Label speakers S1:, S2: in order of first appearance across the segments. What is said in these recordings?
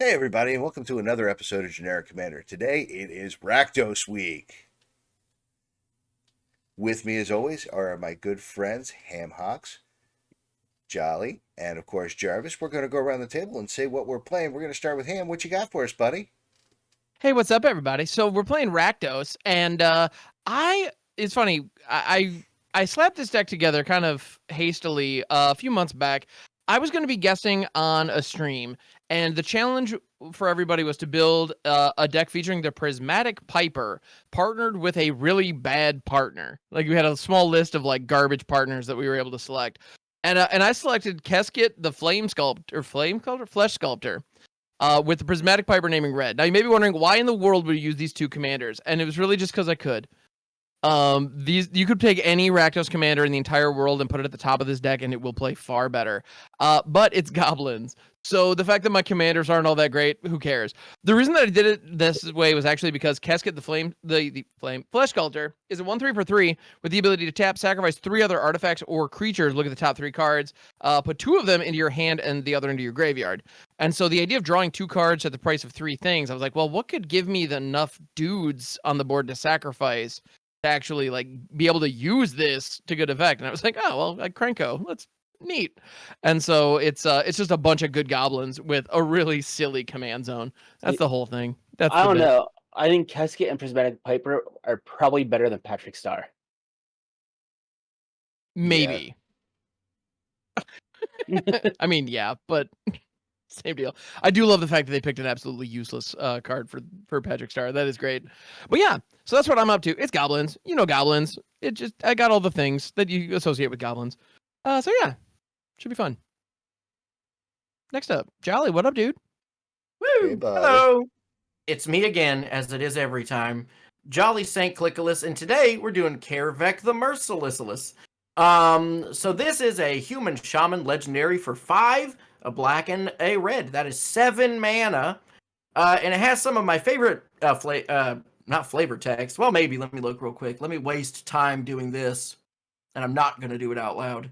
S1: Hey, everybody, and welcome to another episode of Generic Commander. Today it is Rakdos Week. With me, as always, are my good friends Hamhocks, Jolly, and of course Jarvis. We're going to go around the table and say what we're playing. We're going to start with Ham. What you got for us, buddy?
S2: Hey, what's up, everybody? So we're playing Rakdos, and it's funny. I slapped this deck together kind of hastily a few months back. I was going to be guessing on a stream, and the challenge for everybody was to build a deck featuring the Prismatic Piper partnered with a really bad partner. Like we had a small list of like garbage partners that we were able to select, and I selected Keskit, the Flesh Sculptor, with the Prismatic Piper naming red. Now you may be wondering why in the world would you use these two commanders, and it was really just because I could. These you could take any Rakdos commander in the entire world and put it at the top of this deck, and it will play far better. But it's goblins, so the fact that my commanders aren't all that great, who cares? The reason that I did it this way was actually because Keskit the Flame Flesh Sculptor is a 1/3 for 3 with the ability to tap, sacrifice 3 other artifacts or creatures. Look at the top 3 cards. Put 2 of them into your hand and the other into your graveyard. And so the idea of drawing 2 cards at the price of 3 things, I was like, well, what could give me enough dudes on the board to sacrifice to actually like be able to use this to good effect? And I was like, oh well, like Krenko, that's neat. And so it's just a bunch of good goblins with a really silly command zone. That's the whole thing. That's
S3: I
S2: the
S3: don't
S2: bit.
S3: know. I think Keskit and Prismatic Piper are probably better than Patrick Star.
S2: Maybe. I mean, yeah, but same deal. I do love the fact that they picked an absolutely useless card for Patrick Star. That is great. But yeah, so that's what I'm up to. It's goblins. You know goblins. I got all the things that you associate with goblins. So yeah, should be fun. Next up, Jolly. What up, dude?
S1: Hey,
S4: Woo!
S1: buddy.
S4: Hello! It's me again, as it is every time. Jolly Saint Clickulus, and today we're doing Kaervek the Merciless. So this is a human shaman legendary for 5, a black and a red. That is 7 mana. And it has some of my favorite not flavor text. Well, maybe. Let me look real quick. Let me waste time doing this, and I'm not going to do it out loud.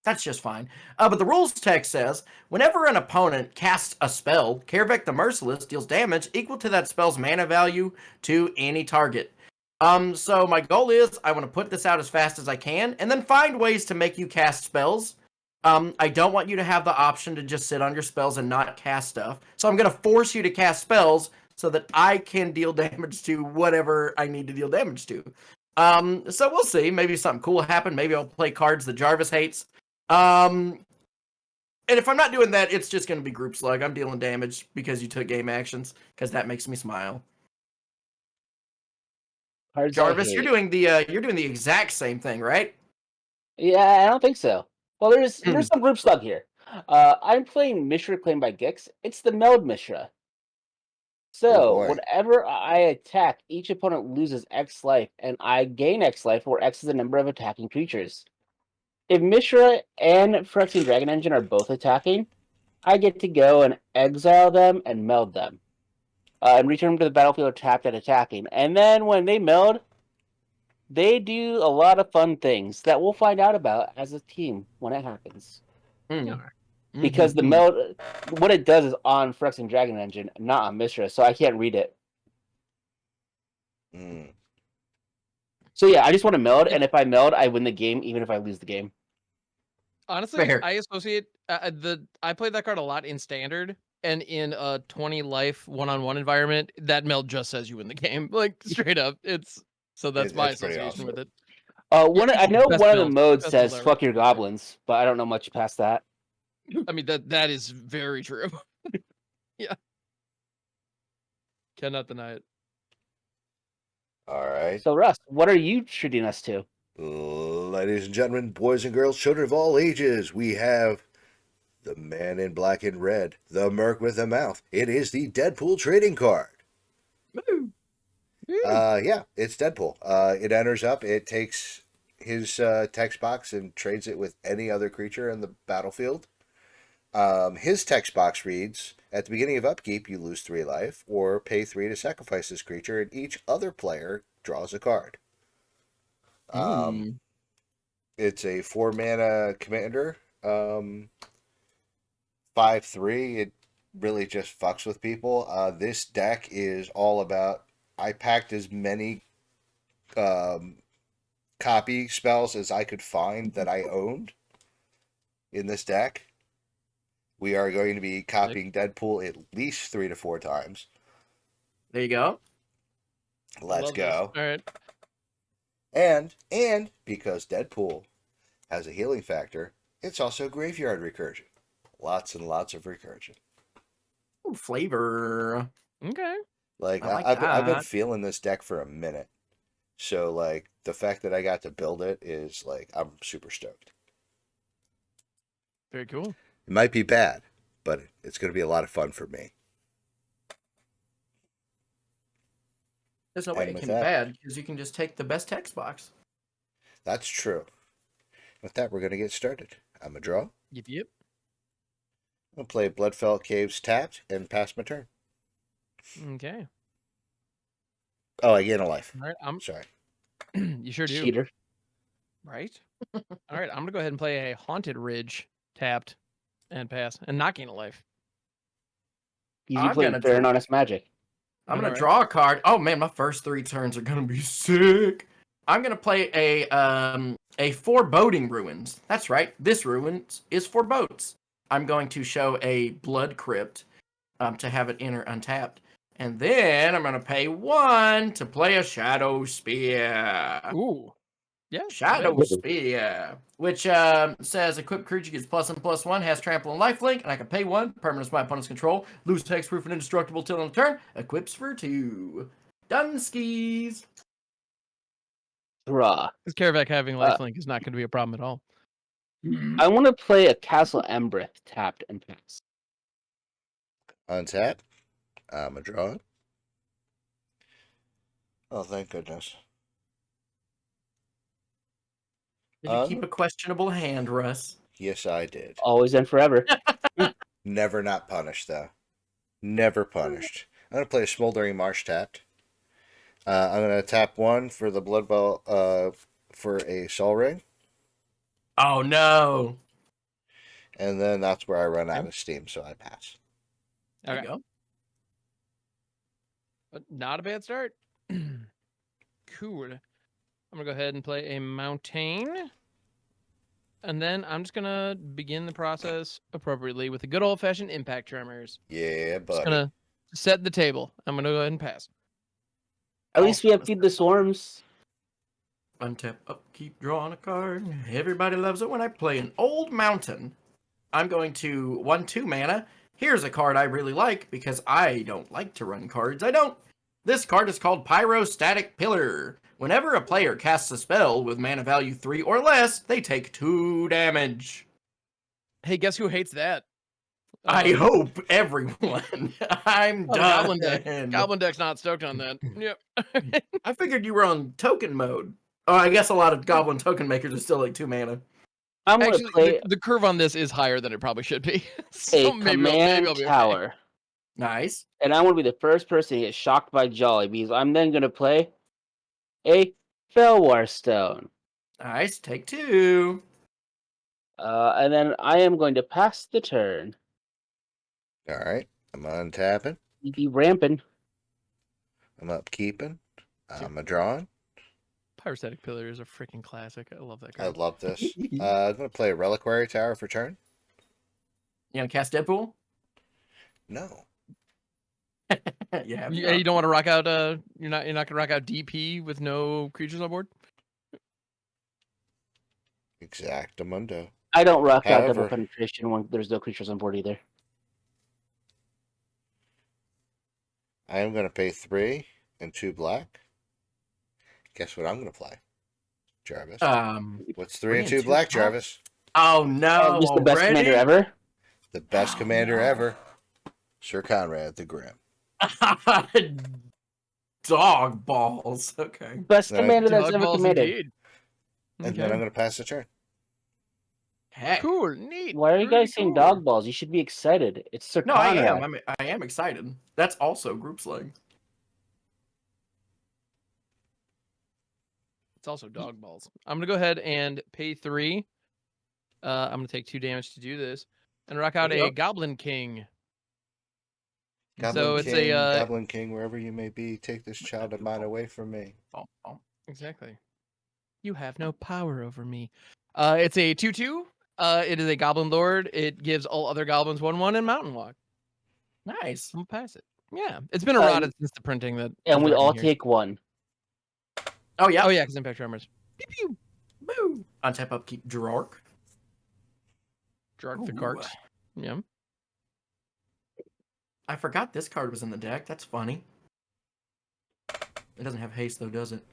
S4: That's just fine. But the rules text says, whenever an opponent casts a spell, Kaervek the Merciless deals damage equal to that spell's mana value to any target. So my goal is I want to put this out as fast as I can, and then find ways to make you cast spells. I don't want you to have the option to just sit on your spells and not cast stuff. So I'm going to force you to cast spells so that I can deal damage to whatever I need to deal damage to. So we'll see. Maybe something cool will happen. Maybe I'll play cards that Jarvis hates. And if I'm not doing that, it's just going to be group slug. I'm dealing damage because you took game actions, because that makes me smile.
S3: Cards
S4: Jarvis, you're doing the exact same thing, right?
S3: Yeah, I don't think so. Well, there's
S4: Hmm.
S3: some group slug here. I'm playing Mishra claimed by Gix. It's the Meld Mishra. So
S1: boy.
S3: whenever I attack, each opponent loses X life, and I gain X life, where X is the number of attacking creatures. If Mishra and Phyrexian Dragon Engine are both attacking, I get to go and exile them and meld them. And return them to the battlefield tapped and attacking. And then when they meld, they do a lot of fun things that we'll find out about as a team when it happens. Because the meld, what it does is on Phyrexian Dragon Engine, not on Mishra, so I can't read it.
S1: Mm.
S3: So yeah, I just want to meld, and if I meld, I win the game, even if I lose the game.
S2: Honestly,
S4: Fair.
S2: I associate I played that card a lot in standard, and in a 20 life 1-on-1 environment, that meld just says you win the game, like straight up. That's my
S1: It's pretty
S2: association
S1: awesome.
S2: with it.
S3: I know
S2: Best
S3: one of the
S2: meld.
S3: modes
S2: Best
S3: says
S2: meld ever.
S3: "fuck your goblins," but I don't know much past that.
S2: I mean that is very true. Yeah, cannot deny it.
S1: All right.
S3: So Russ, what are you treating us to?
S1: Ladies and gentlemen, boys and girls, children of all ages, we have the man in black and red, the merc with the mouth. It is the Deadpool trading card.
S2: Woo!
S1: Yeah, it's Deadpool. It enters up, it takes his text box and trades it with any other creature in the battlefield. His text box reads, at the beginning of upkeep, you lose 3 life, or pay 3 to sacrifice this creature, and each other player draws a card. It's a 4 mana commander. 5/3. It really just fucks with people. This deck is all about. I packed as many um, copy spells as I could find that I owned in this deck. We are going to be copying Deadpool at least 3 to 4 times.
S4: There you go.
S1: Let's
S2: Love this.
S1: go.
S2: All right.
S1: And because Deadpool has a healing factor, it's also graveyard recursion. Lots and lots of recursion.
S4: Ooh, flavor.
S2: Okay.
S1: Like
S4: I like
S1: I've been
S4: that.
S1: feeling this deck for a minute. So like the fact that I got to build it is like I'm super stoked.
S2: Very cool.
S1: It might be bad, but it's going to be a lot of fun for me.
S4: There's no way
S1: And
S4: it
S1: with
S4: can be
S1: that,
S4: bad because you can just take the best text box.
S1: that's true. With that, we're going to get started. I'm going to draw.
S2: Yep.
S1: I'm going to play Bloodfell Caves tapped and pass my turn.
S2: Okay.
S1: Oh, I gain a life.
S2: All right.
S1: Sorry.
S2: You sure do.
S3: Cheater.
S2: Right. All right. I'm gonna go ahead and play a Haunted Ridge tapped and pass and not gain a life.
S3: Easy
S4: I'm
S3: play
S4: gonna
S3: turn
S4: draw-
S3: on its magic.
S4: I'm gonna
S2: Alright.
S4: draw a card. Oh man, my first 3 turns are gonna be sick. I'm gonna play a foreboding ruins. That's right. This ruins is for boats. I'm going to show a blood crypt to have it enter untapped. And then I'm gonna pay 1 to play a shadow spear.
S2: Ooh. Yeah.
S4: Shadow
S3: bad.
S4: Spear, which says equipped creature gets +1/+1, has trample and lifelink, and I can pay 1. Permanents my opponent's control. Lose hexproof and indestructible till on the turn. Equips for 2. Dunskies.
S3: Draw.
S2: Because Kaervek having lifelink is not going to be a problem at all.
S3: I want to play a Castle Embreth tapped and pass.
S1: Untap. I'm going to draw it. Oh, thank goodness.
S4: Did you keep a questionable hand, Russ?
S1: Yes, I did.
S3: Always and forever.
S1: Never not punished, though. Never punished. I'm going to play a Smoldering Marsh tapped. I'm going to tap 1 for the Blood Ball, for a Soul Ring.
S4: Oh no.
S1: And then that's where I run out of steam, so I pass.
S4: There
S2: Okay.
S4: you go.
S2: But not a bad start. Cool. I'm going to go ahead and play a Mountain. And then I'm just going to begin the process appropriately with the good old-fashioned Impact Tremors.
S1: Yeah,
S2: Just
S1: buddy.
S2: going to set the table. I'm going to go ahead and pass.
S3: At least we have Feed the Swarms.
S4: Untap up, keep drawing a card. Everybody loves it when I play an old mountain. I'm going to 1/2 mana. Here's a card I really like because I don't like to run cards. I don't. This card is called Pyrostatic Pillar. Whenever a player casts a spell with mana value 3 or less, they take 2 damage.
S2: Hey, guess who hates that?
S4: I hope everyone. I'm
S2: Oh,
S4: done.
S2: Goblin deck. Goblin deck's not stoked on that. Yep.
S4: I figured you were on token mode. Oh, I guess a lot of Goblin token makers are still like 2 mana.
S3: I'm going to
S2: Actually,
S3: play
S2: the curve on this is higher than it probably should be.
S3: a
S2: So maybe
S3: Command
S2: I'll be okay.
S3: Tower.
S4: Nice.
S3: And I want to be the first person to get shocked by Jolly, because I'm then going to play a Felwar Stone.
S4: Nice. Take 2.
S3: And then I am going to pass the turn.
S1: All right. I'm untapping.
S3: You be ramping.
S1: I'm upkeeping. I'm a drawing.
S2: Pyrostatic Pillar is a freaking classic. I love that
S1: I
S2: card.
S1: love this. I'm going to play a Reliquary Tower for turn.
S4: You gonna cast Deadpool?
S1: No.
S4: Yeah.
S2: You don't want to rock out. You're not gonna rock out DP with no creatures on board.
S1: Exactamundo.
S3: I don't rock out
S1: However-
S3: double penetration when there's no creatures on board either.
S1: I am going to pay 3 and 2 black. Guess what I'm going to play? Jarvis. What's 3 and 2 black, Jarvis?
S4: Oh no!
S3: Just the best commander ever.
S1: The best commander ever. Sir Conrad the Grim.
S4: Dog balls. Okay.
S3: Best
S1: Right.
S3: commander that's
S2: Dog
S3: ever
S2: balls
S3: committed.
S2: indeed.
S1: And then I'm going to pass the turn.
S4: Heck.
S2: Cool, neat.
S3: Why are you
S2: Pretty
S3: guys saying
S2: cool.
S3: dog balls? You should be excited. It's Sir
S4: No, I
S3: Conrad.
S4: am. I am excited. That's also group slang.
S2: It's also dog balls. I'm gonna go ahead and pay 3. I'm gonna take 2 damage to do this, and rock out
S4: There you
S2: a
S4: go.
S2: Goblin King.
S1: Goblin
S2: it's
S1: King,
S2: a
S1: Goblin King, wherever you may be, take this child of mine away from me.
S2: exactly. You have no power over me. It's a 2/2. It is a Goblin Lord. It gives all other goblins 1/1 and Mountain Walk.
S4: Nice.
S2: I'm gonna pass it. Yeah, it's been
S3: And-
S2: eroded since the printing that.
S3: And
S2: was
S3: we
S2: working
S3: all
S2: here.
S3: take one.
S4: Oh yeah.
S2: Oh yeah, because impact tremors. Pew pew.
S4: Boo. Untap upkeep Drark.
S2: Jark the
S4: Ooh.
S2: cart. Yeah.
S4: I forgot this card was in the deck. That's funny. It doesn't have haste though, does it?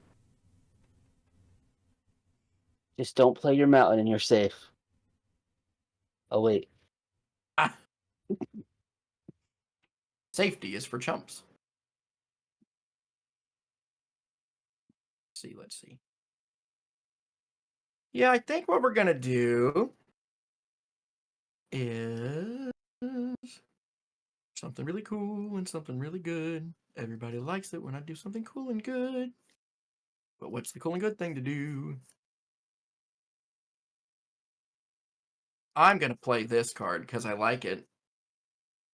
S3: Just don't play your mountain and you're safe. Oh wait.
S4: Safety is for chumps. Let's see. Yeah, I think what we're gonna do is something really cool and something really good. Everybody likes it when I do something cool and good. But what's the cool and good thing to do? I'm gonna play this card because I like it.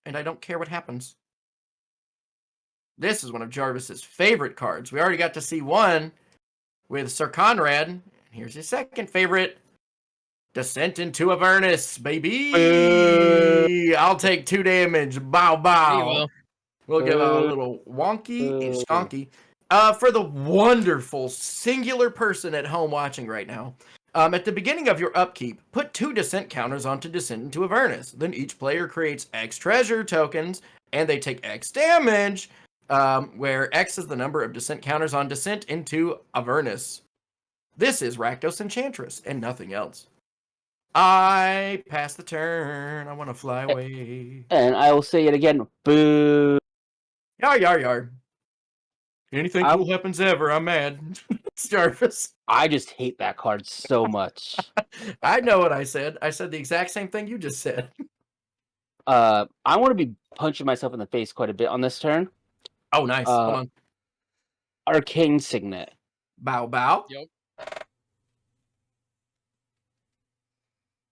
S4: And I don't care what happens. This is one of Jarvis's favorite cards. We already got to see one with Sir Conrad. Here's his second favorite. Descent into Avernus, baby! I'll take 2 damage. Bow,
S2: There
S4: bow.
S2: you will.
S4: We'll give a little wonky and skonky. For the wonderful singular person at home watching right now, at the beginning of your upkeep, put 2 descent counters onto Descent into Avernus. Then each player creates X treasure tokens, and they take X damage, where X is the number of descent counters on Descent into Avernus. This is Rakdos Enchantress, and nothing else. I pass the turn. I want to fly away.
S3: And I will say it again. Boo.
S4: Yar, yar, yar. Anything cool happens ever, I'm mad. It's Jarvis.
S3: I just hate that card so much.
S4: I know what I said. I said the exact same thing you just said.
S3: I want to be punching myself in the face quite a bit on this turn.
S4: Oh, nice. Hold on.
S3: Arcane Signet.
S4: Bow, bow.
S2: Yep.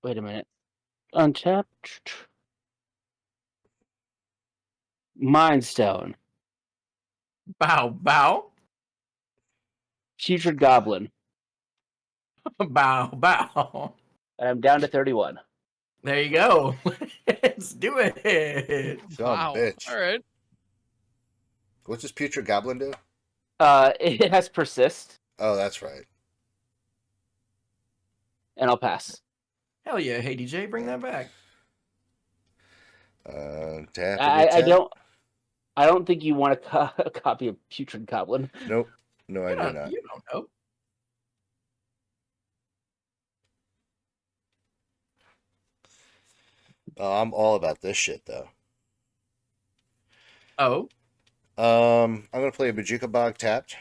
S3: Wait a minute. Untapped. Mind Stone.
S4: Bow, bow.
S3: Putrid Goblin.
S4: Bow, bow.
S3: And I'm down to 31.
S4: There you go. Let's do it.
S1: Son of a bitch.
S2: All right.
S1: What's this Putrid Goblin do?
S3: It has Persist,
S1: Oh, that's right.
S3: and I'll pass.
S4: Hell yeah. Hey, DJ, bring that back.
S1: Tap
S3: I don't think you want a copy of Putrid Goblin.
S1: Nope. No, I do not.
S4: You don't know.
S1: Oh, I'm all about this shit, though.
S4: Oh,
S1: I'm gonna play a Bajuka Bog tapped.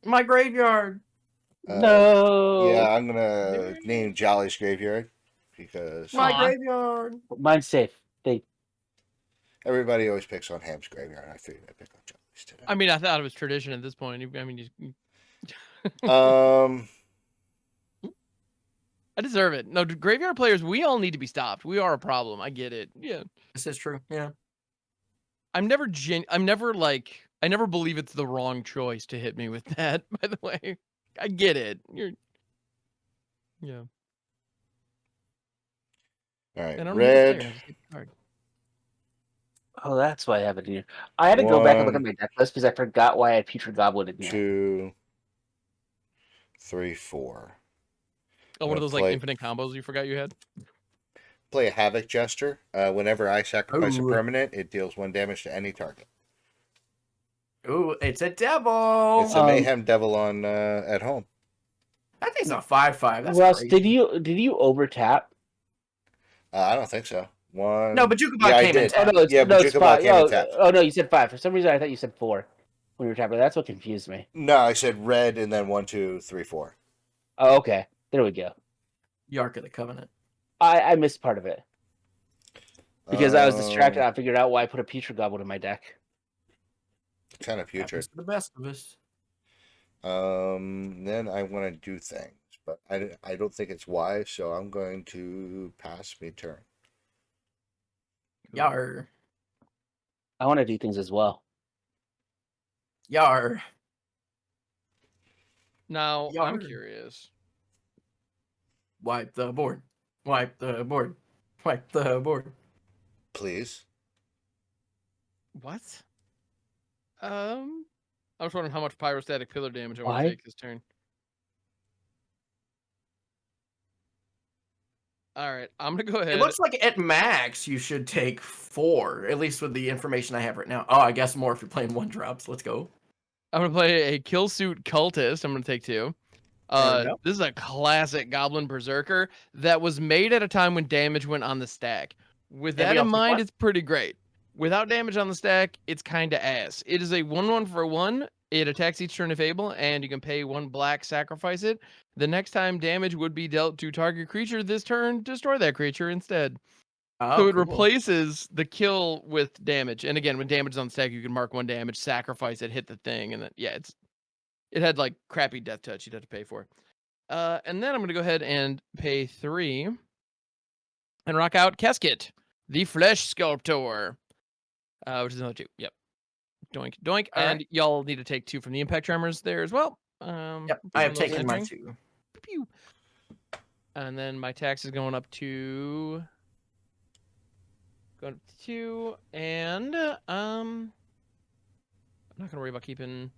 S4: my graveyard.
S3: No.
S1: Yeah, I'm gonna name Jolly's Graveyard because
S4: My
S2: Aw.
S4: graveyard.
S3: Mine's safe.
S1: everybody always picks on Ham's Graveyard. I figured I'd pick on Jolly's today.
S2: I mean, I thought it was tradition at this point. I mean, I deserve it. No, graveyard players, we all need to be stopped. We are a problem. I get it. Yeah.
S4: This is true. Yeah.
S2: I never believe it's the wrong choice to hit me with that, by the way. I get it. Yeah.
S1: All right,
S2: And I don't need to play, I
S1: red.
S2: just get the card.
S3: Oh, that's why I have it here. I had to go back and look at my deck list because I forgot why I had Putrid Goblin in here.
S1: 2, 3, 4.
S2: Oh, one of
S1: Gonna
S2: those like
S1: play-
S2: infinite combos you forgot you had?
S1: Play a Havoc Jester. Whenever I sacrifice a
S4: Ooh.
S1: permanent, it deals 1 damage to any target.
S4: Ooh, it's a devil.
S1: It's a Mayhem Devil on at home.
S4: That thing's a 5/5. That's
S3: Russ,
S4: crazy.
S3: did you overtap?
S1: I don't think so. 1.
S4: No, but Jukabot
S1: Yeah, I
S4: came in
S1: did.
S4: tapped.
S3: no, it's,
S1: Yeah,
S3: no,
S1: but
S3: it's
S1: Jukabot
S3: 5.
S1: came in
S3: Oh,
S1: tapped.
S3: oh, no, you said 5. For some reason, I thought you said 4 when you were tapping. That's what confused me.
S1: No, I said red and then 1, 2, 3, 4.
S3: Oh, okay. There we go.
S4: Yark of the Covenant.
S3: I missed part of it because I was distracted. I figured out why I put a Putrid Goblin in my deck.
S1: Kind of putrid.
S4: Happens to the best of us.
S1: Then I want to do things, but I don't think it's wise, so I'm going to pass me turn.
S4: Yar.
S3: I want to do things as well.
S4: Yar.
S2: Now, I'm
S4: Yarn.
S2: curious.
S4: Wipe the board. Wipe the board. Wipe the board.
S1: Please.
S2: What? I was wondering how much pyrostatic pillar damage I want
S3: Why?
S2: to take this turn. All right, I'm gonna go ahead.
S4: It looks like at max you should take 4, at least with the information I have right now. Oh, I guess more if you're playing 1-drops. Let's go.
S2: I'm gonna play a kill suit cultist. I'm gonna take 2.
S4: There we go.
S2: This is a classic Goblin Berserker that was made at a time when damage went on the stack. With that
S4: Anybody
S2: in
S4: else take
S2: mind,
S4: one?
S2: it's pretty great. Without damage on the stack, it's kind of ass. It is a 1/1 for 1. It attacks each turn if able, and you can pay 1 black, sacrifice it. The next time damage would be dealt to target creature this turn, destroy that creature instead.
S4: Oh,
S2: So it
S4: cool.
S2: replaces the kill with damage. And again, when damage is on the stack, you can mark 1 damage, sacrifice it, hit the thing, and then it had like crappy death touch you'd have to pay for. And then I'm gonna go ahead and pay 3 and rock out Keskit, the Flesh Sculptor, which is another 2. Yep. Doink, doink.
S4: All
S2: and
S4: right.
S2: y'all need to take 2 from the impact tremors there as well.
S4: Yep,
S2: for
S4: I have
S2: those
S4: taken my
S2: entering.
S4: 2.
S2: Pew. And then my tax is going up to 2, and I'm not gonna worry about keeping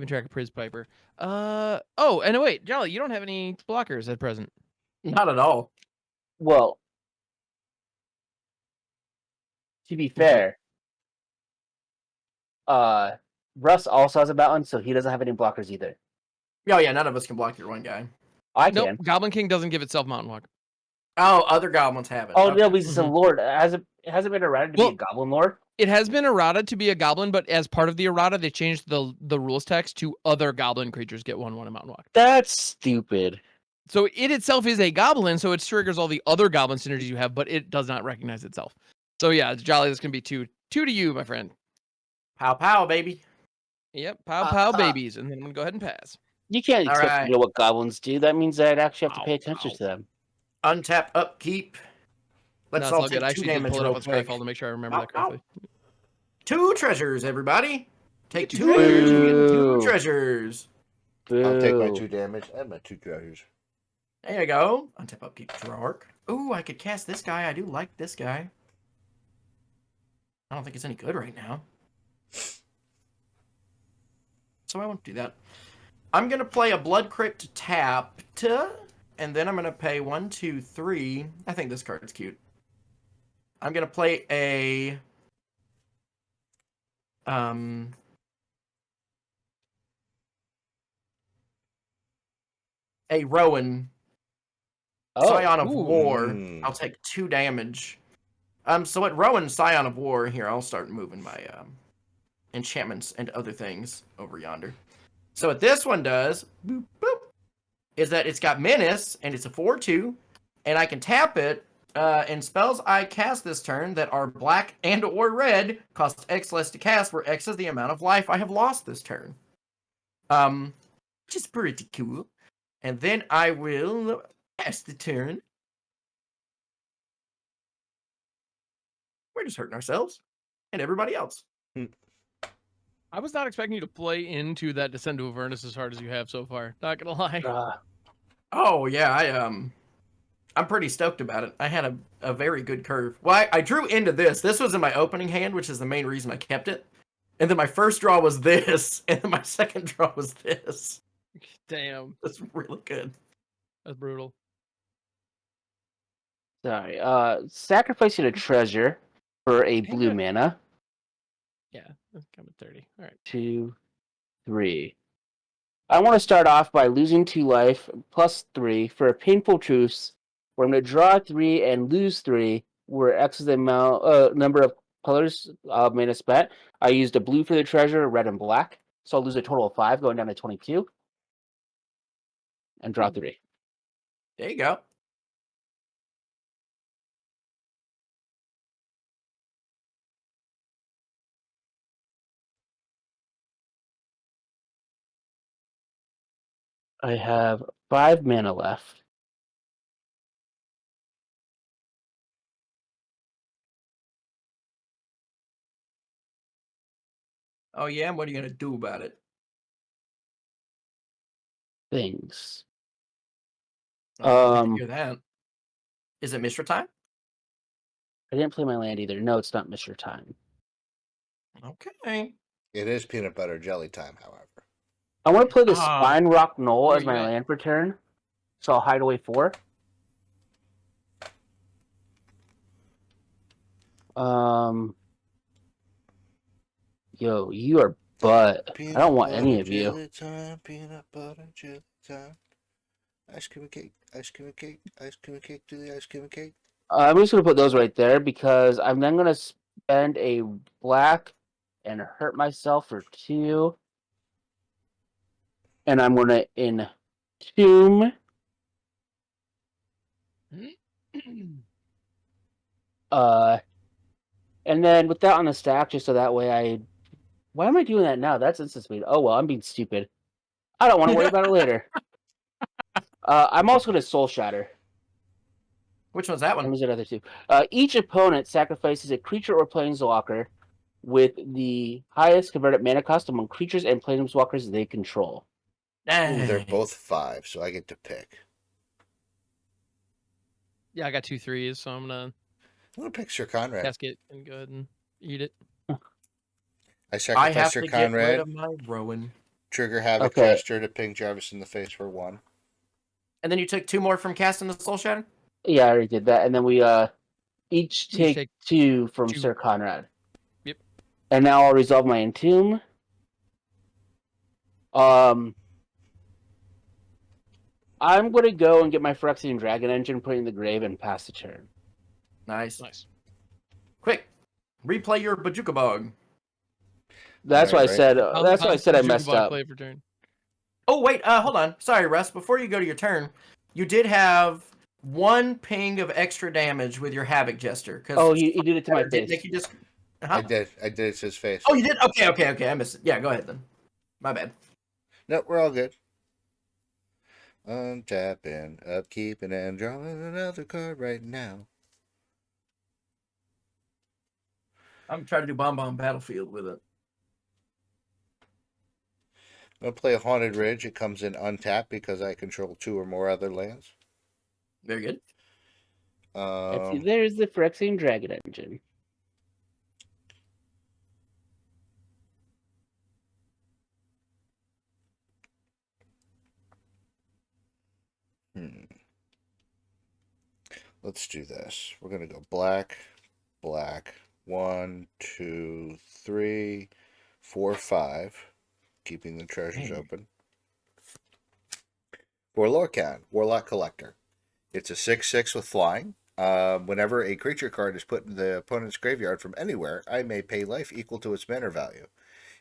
S2: track of Priz Piper. Oh, and wait, Jolly, you don't have any blockers at present.
S4: Not at all.
S3: Well, to be fair, Russ also has a mountain, so he doesn't have any blockers either.
S4: Oh, yeah, none of us can block your one guy.
S3: I
S2: Nope,
S3: can.
S2: Goblin King doesn't give itself Mountain Walk.
S4: Oh, other goblins have it.
S3: Oh
S4: Okay.
S3: no, he's a lord. It hasn't been errated to be a goblin lord.
S2: It has been errata to be a goblin, but as part of the errata, they changed the rules text to other goblin creatures get 1/1 a Mountain Walk.
S3: That's stupid.
S2: So it itself is a goblin, so it triggers all the other goblin synergies you have, but it does not recognize itself. So yeah, Jolly, this can be 2 to you, my friend.
S4: Pow pow, baby.
S2: Yep, pow babies, and then I'm gonna go ahead and pass.
S3: You can't
S4: All
S3: expect
S4: right.
S3: to know what goblins do. That means that I'd actually have to
S2: Pow,
S3: pay attention
S2: pow.
S3: to them.
S4: Untap, upkeep. Let's
S2: No, it's
S4: all
S2: all
S4: take
S2: good. I
S4: 2
S2: actually did
S4: damage
S2: pull it
S4: real
S2: up on
S4: quick.
S2: Skyfall to make sure I remember
S4: Ow,
S2: that correctly.
S4: 2 treasures, everybody. Take 2
S2: treasures.
S4: damage and get 2
S3: Boo.
S4: treasures.
S1: I'll take my
S3: Boo.
S1: 2 damage and my 2 treasures.
S4: There you go. Untap, upkeep, draw arc. Ooh, I could cast this guy. I do like this guy. I don't think it's any good right now. So I won't do that. I'm going to play a Blood Crypt tapped, and then I'm going to pay 1, 2, 3. I think this card is cute. I'm going to play a Rowan, Scion of
S3: Ooh.
S4: War. I'll take 2 damage. So at Rowan, Scion of War, here, I'll start moving my enchantments and other things over yonder. So what this one does, boop, boop, is that it's got Menace, and it's a 4/2, and I can tap it, and spells I cast this turn that are black and or red cost X less to cast, where X is the amount of life I have lost this turn. Which is pretty cool. And then I will pass the turn. We're just hurting ourselves and everybody else.
S2: I was not expecting you to play into that Descend to Avernus as hard as you have so far. Not gonna lie.
S4: Oh yeah, I'm pretty stoked about it. I had a very good curve. Well, I drew into this. This was in my opening hand, which is the main reason I kept it. And then my first draw was this, and then my second draw was this.
S2: Damn,
S4: That's really good.
S2: that's brutal.
S3: Sorry. Sacrificing a treasure for a blue mana.
S2: Yeah, that's coming 30. All right.
S3: 2, 3. I want to start off by losing 2 life plus 3 for a painful truce, where I'm going to draw 3 and lose 3, where X is the amount number of colors mana spent. I used a blue for the treasure, red and black, so I'll lose a total of 5, going down to 22, and draw 3.
S4: There you go.
S3: I have 5 mana left.
S4: Oh yeah, and what are you gonna do about it?
S3: Things.
S4: Oh, I didn't
S3: Um,
S4: hear that. Is it Mishra time?
S3: I didn't play my land either. No, it's not Mr. Time.
S4: Okay.
S1: It is peanut butter jelly time, however.
S3: I want to play the
S4: Ah,
S3: Spine Rock Knoll
S2: Where
S3: as
S2: you
S3: my
S2: at?
S3: land for turn, so I'll hide away 4. Um, yo, you are butt. I don't
S1: Peanut
S3: want any
S1: butter
S3: of you.
S1: jelly time, peanut butter jelly time. Ice cream and cake, ice cream and cake, ice cream and cake to the ice cream and cake.
S3: I'm just gonna put those right there because I'm then gonna spend a black and hurt myself for 2, and I'm gonna entomb. Uh, and then with that on the stack, just so that way I. Why am I doing that now? That's instant speed. Oh well, I'm being stupid. I don't want to worry about it later. I'm also gonna soul shatter.
S4: which one's that
S3: And
S4: one?
S3: there's another 2. Each opponent sacrifices a creature or planeswalker with the highest converted mana cost among creatures and planeswalkers they control.
S1: Ooh, they're
S4: Dang.
S1: both 5, so I get to pick.
S2: Yeah, I got 2 threes, so I'm gonna
S1: I'm gonna pick Sir Conrad.
S2: Keskit and go ahead and eat it.
S1: I
S4: I
S1: sacrifice
S4: have
S1: Sir
S4: to get rid
S1: Conrad,
S4: of my Rowan.
S1: trigger Havoc
S3: Okay,
S1: Jester to ping Jarvis in the face for 1.
S4: And then you took 2 more from casting the Soul Shatter?
S3: yeah, I already did that, and then we each
S2: You
S3: take
S2: take
S3: 2 from
S2: 2.
S3: Sir Conrad.
S2: Yep.
S3: And now I'll resolve my entomb. I'm gonna go and get my Phyrexian Dragon Engine, put it in the grave, and pass the turn.
S4: Nice.
S2: Nice.
S4: Quick, replay your Bajuka Bog.
S3: That's why I
S1: Right.
S3: said. That's why I
S2: How's
S3: said
S2: the
S3: I messed
S2: Jukabog
S3: up.
S2: play for turn?
S4: Oh, wait, hold on. Sorry, Russ. Before you go to your turn, you did have 1 ping of extra damage with your Havoc Jester.
S3: Oh,
S4: Because
S3: he did it to my
S4: didn't
S3: face.
S4: make you just.
S1: I
S4: Huh?
S1: did. I did it to his face.
S4: Oh, you did? Okay. I missed it. Yeah, go ahead then. My bad.
S1: No, we're all good. Untapping, upkeeping, and drawing another card right now.
S4: I'm trying to do Bomb Bomb Battlefield with it.
S1: I'm gonna play a Haunted Ridge. It comes in untapped because I control 2 or more other lands.
S4: Very good.
S3: There's the Phyrexian Dragon Engine.
S1: Hmm. Let's do this. We're gonna go black, black. 1, 2, 3, 4, 5. Keeping the treasures
S4: Dang.
S1: open. For Lorcan, Warlock Collector. It's a 6/6 with flying. Whenever a creature card is put in the opponent's graveyard from anywhere, I may pay life equal to its mana value.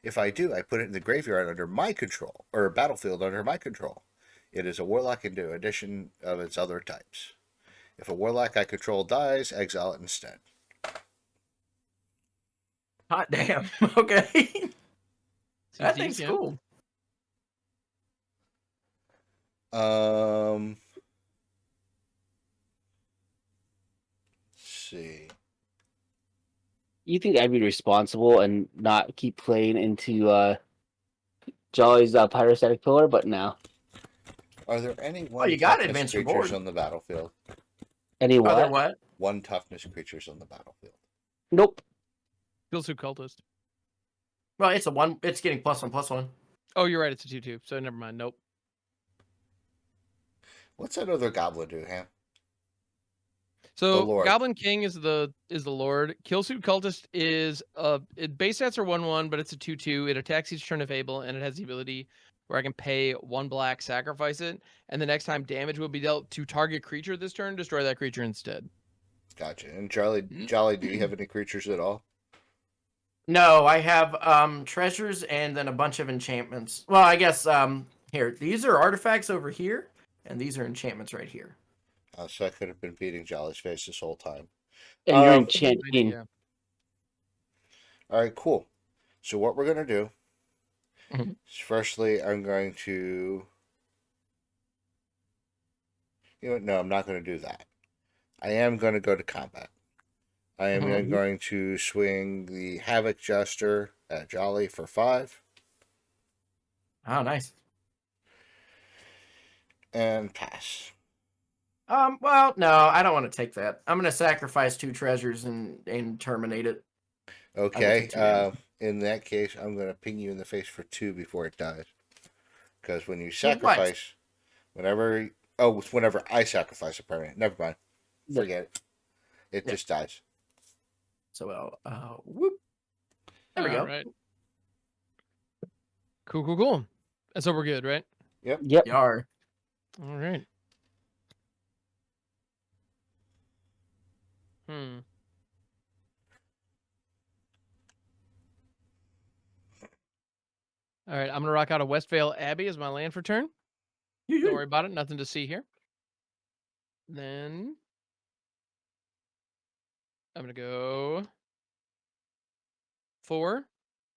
S1: If I do, I put it in the graveyard under my control, or battlefield under my control. It is a Warlock into addition of its other types. If a Warlock I control dies, exile it instead.
S4: Hot damn. Okay.
S2: Seems
S4: That thing's
S2: decent.
S4: cool.
S1: Let's see.
S3: You think I'd be responsible and not keep playing into Jolly's Pyrostatic Pillar, but no.
S1: Are there any
S4: Oh,
S1: one
S4: you got to
S1: toughness
S4: advance your
S1: creatures
S4: board.
S1: on the battlefield?
S3: Any
S4: Are there
S3: what?
S4: what?
S1: 1 toughness creatures on the battlefield.
S3: Nope.
S2: Feels cultist.
S4: Well, it's a 1. It's getting +1/+1.
S2: Oh, you're right. It's a 2/2. So never mind. Nope.
S1: What's that other goblin do, Ham?
S2: So
S1: Lord.
S2: Goblin King is the Lord. Killsuit Cultist is base stats are 1/1, but it's a 2/2. It attacks each turn of Able, and it has the ability where I can pay 1 black, sacrifice it, and the next time damage will be dealt to target creature this turn, destroy that creature instead.
S1: Gotcha. And Jolly, do you have any creatures at all?
S4: No, I have treasures and then a bunch of enchantments. Well, I guess here, these are artifacts over here, and these are enchantments right here.
S1: So I could have been beating Jolly's face this whole time.
S3: And you're
S1: Um,
S3: enchanting.
S2: Yeah.
S1: All right, cool. So what we're gonna do
S4: Mhm.
S1: is, firstly, I'm going to. No, I'm not going to do that. I am going to go to combat. I am
S4: Mhm.
S1: going to swing the Havoc Jester at Jolly for 5.
S4: Oh, nice.
S1: And pass.
S4: Well, no, I don't want to take that. I'm gonna sacrifice 2 treasures and terminate it. I will
S1: Okay.
S4: take 2 damage.
S1: In that case, I'm going to ping you in the face for 2 before it dies. Because when you
S4: With what?
S1: sacrifice, whenever I sacrifice a permanent, never mind. Forget it. It
S4: Yeah.
S1: just dies.
S4: So, whoop. There we go.
S2: All right. Cool. And so we're good, right?
S1: Yep.
S4: Yar.
S2: All right. Hmm. All right, I'm gonna rock out a Westvale Abbey as my land for turn. Don't worry about it. Nothing to see here. Then I'm gonna go 4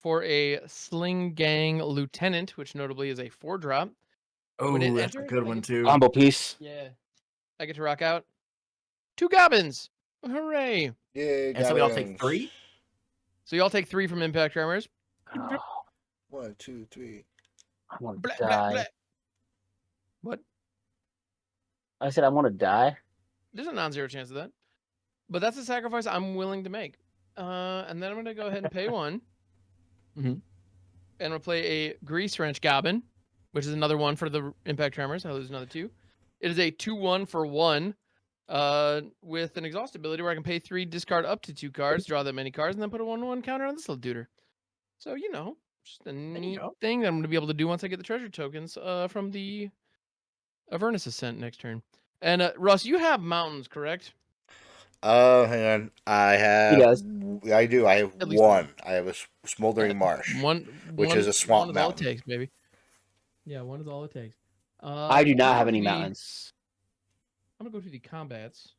S2: for a Sling Gang Lieutenant, which notably is a 4-drop. When it
S4: Oh, that's a
S2: enters,
S4: good
S2: I
S4: one
S2: get-
S4: too.
S3: Combo piece.
S2: Yeah, I get to rock out 2 Goblins. Hooray!
S1: Yay,
S4: And so we all take
S1: goblins.
S4: 3.
S2: So you all take 3 from Impact Tremors.
S3: Oh,
S1: 1, 2, 3.
S3: I want
S2: Blah,
S3: to
S2: blah,
S3: die.
S2: blah. What?
S3: I said I want to die.
S2: There's a non-zero chance of that. But that's a sacrifice I'm willing to make. And then I'm gonna go ahead and pay 1.
S4: Mhm.
S2: And I'm gonna play a Grease Wrench Goblin, which is another 1 for the Impact Tremors. I lose another 2. It is a 2/1 for 1. With an exhaust ability where I can pay 3, discard up to 2 cards, draw that many cards, and then put a 1/1 counter on this little duder. So just a neat
S4: go.
S2: thing that I'm gonna be able to do once I get the treasure tokens from the Avernus Ascent next turn. And Russ, you have mountains, correct?
S1: Hang on. I
S3: He
S1: have.
S3: does.
S1: I do. I have
S2: At least
S1: 1. I have a smoldering
S2: Yeah,
S1: marsh,
S2: one
S1: which is a
S2: one
S1: swamp
S2: is all it
S1: mountain.
S2: takes, baby. Yeah, 1 is all it takes.
S3: I do
S2: I'm
S3: not
S2: gonna
S3: have
S2: go
S3: any
S2: to the-
S3: mountains.
S2: I'm gonna go to the combats.